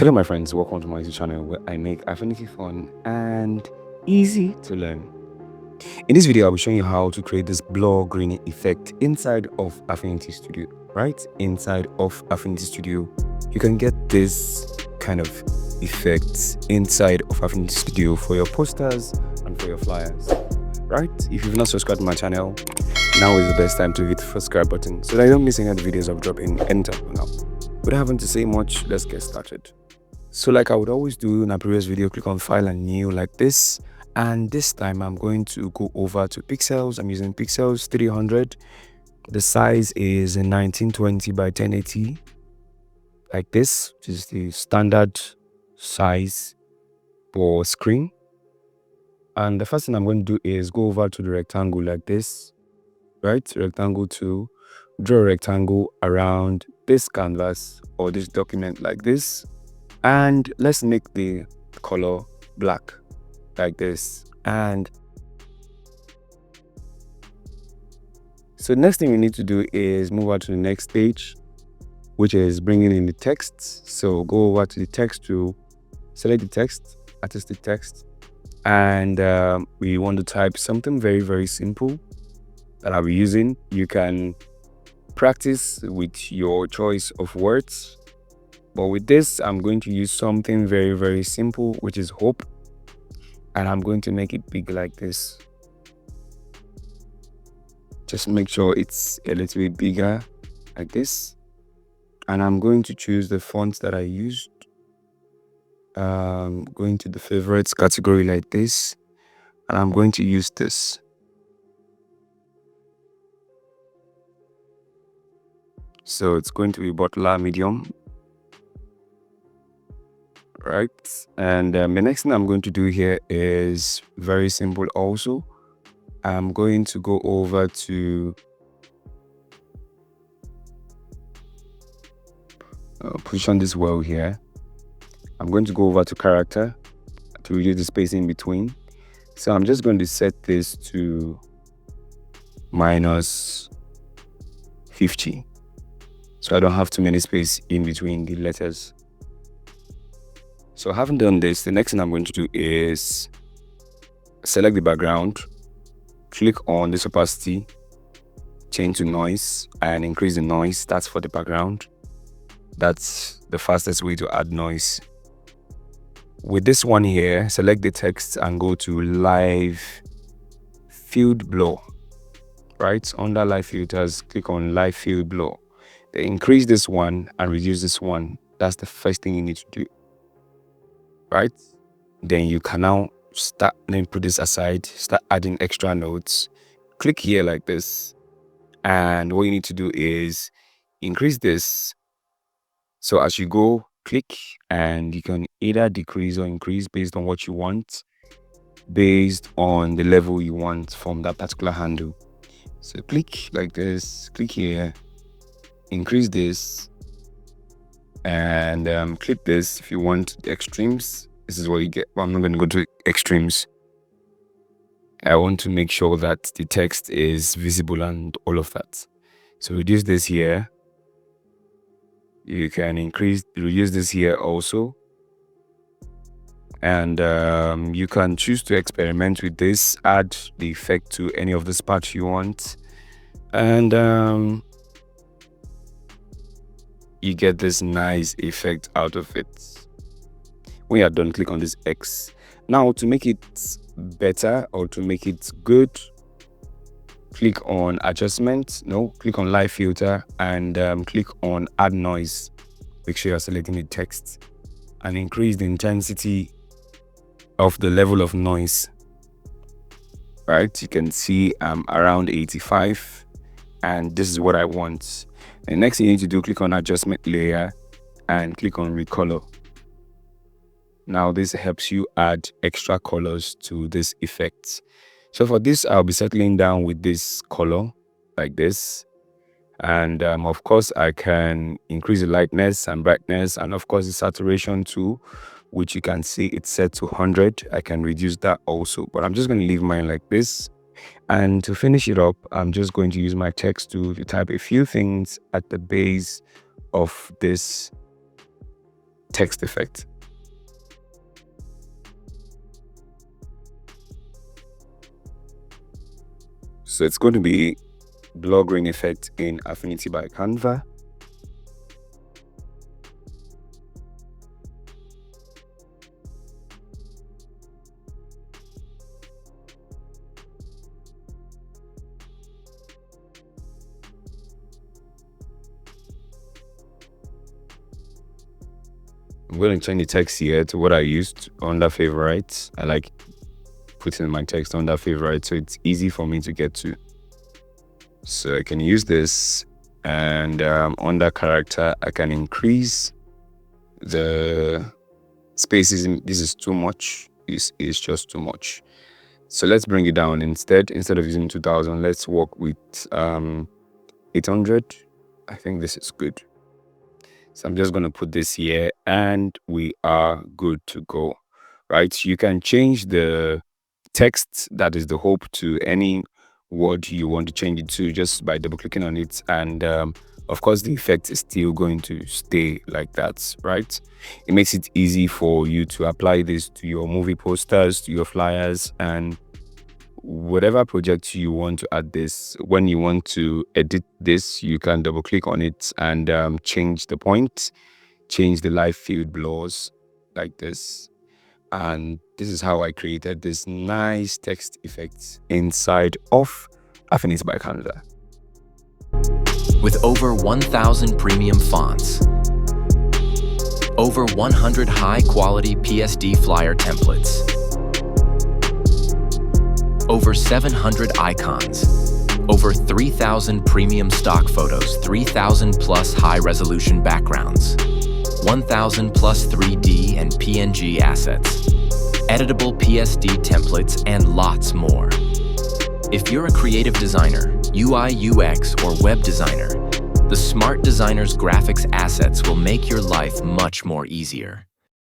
Hello my friends, welcome to my YouTube channel where I make Affinity fun and easy to learn. In this video, I'll be showing you how to create this blur green effect inside of Affinity Studio. Right inside of Affinity Studio, you can get this kind of effects inside of Affinity Studio for your posters and for your flyers. Right? If you've not subscribed to my channel, now is the best time to hit the subscribe button so that you don't miss any of the videos I'll drop in anytime from now. Without having to say much, let's get started. So like I would always do in a previous video, click on file and new like this, and this time I'm going to go over to pixels. I'm using pixels 300. The size is 1920 by 1080 like this, which is the standard size for screen. And the first thing I'm going to do is go over to the rectangle like this, right? Rectangle tool, draw a rectangle around this canvas or this document like this. And let's make the color black like this. And so next thing we need to do is move on to the next stage, which is bringing in the text. So go over to the text tool, select the text, artistic text, and we want to type something very, very simple that I'll be using. You can practice with your choice of words. But with this, I'm going to use something very, very simple, which is hope. And I'm going to make it big like this. Just make sure it's a little bit bigger like this. And I'm going to choose the font that I used. Going to the favorites category like this. And I'm going to use this. So it's going to be Butler medium. Right, and the next thing I'm going to do here is very simple also. I'm going to go over to position this well here. I'm going to go over to character to reduce the space in between. So I'm just going to set this to -50, so I don't have too many space in between the letters. So having done this, the next thing I'm going to do is select the background, click on this opacity, change to noise, and increase the noise. That's for the background. That's the fastest way to add noise. With this one here, select the text and go to live field blur. Right, under live filters, click on live field blur. Then increase this one and reduce this one. That's the first thing you need to do. Right, then you can now start, then put this aside, start adding extra nodes. Click here like this, and what you need to do is increase this. So as you go, click, and you can either decrease or increase based on what you want, based on the level you want from that particular handle. So click like this, click here, increase this, and click this if you want the extremes. This is what you get. Well, I'm not going to go to extremes. I want to make sure that the text is visible and all of that. So reduce this here. You can reduce this here also. And you can choose to experiment with this, add the effect to any of the parts you want. And you get this nice effect out of it. When you're done, click on this X. Now to make it better or to make it good, click on adjustment. Click on live filter and click on add noise. Make sure you're selecting the text and increase the intensity of the level of noise. Right, you can see I'm around 85, and this is what I want. The next thing you need to do, click on adjustment layer and click on recolor. Now this helps you add extra colors to this effect. So for this, I'll be settling down with this color like this. And of course, I can increase the lightness and brightness, and of course the saturation too, which you can see it's set to 100. I can reduce that also, but I'm just going to leave mine like this. And to finish it up, I'm just going to use my text tool to type a few things at the base of this text effect. So it's going to be blur grain effect in Affinity by Canva. I'm going to change the text here to what I used under favorites. I like putting my text under favorites, so it's easy for me to get to. So I can use this, and under character, I can increase the spaces. This is too much. This is just too much. So let's bring it down instead. Instead of using 2000, let's work with 800. I think this is good. So I'm just going to put this here, and we are good to go, right? You can change the text, that is the hope, to any word you want to change it to just by double clicking on it. And of course, the effect is still going to stay like that, right? It makes it easy for you to apply this to your movie posters, to your flyers, and whatever project you want to add this. When you want to edit this, you can double click on it and change the point, change the live field blurs like this. And this is how I created this nice text effect inside of Affinity by Canva. With over 1,000 premium fonts, over 100 high-quality PSD flyer templates, over 700 icons, over 3,000 premium stock photos, 3,000 plus high-resolution backgrounds, 1,000 plus 3D and PNG assets, editable PSD templates, and lots more. If you're a creative designer, UI, UX, or web designer, the Smart Designer's graphics assets will make your life much more easier.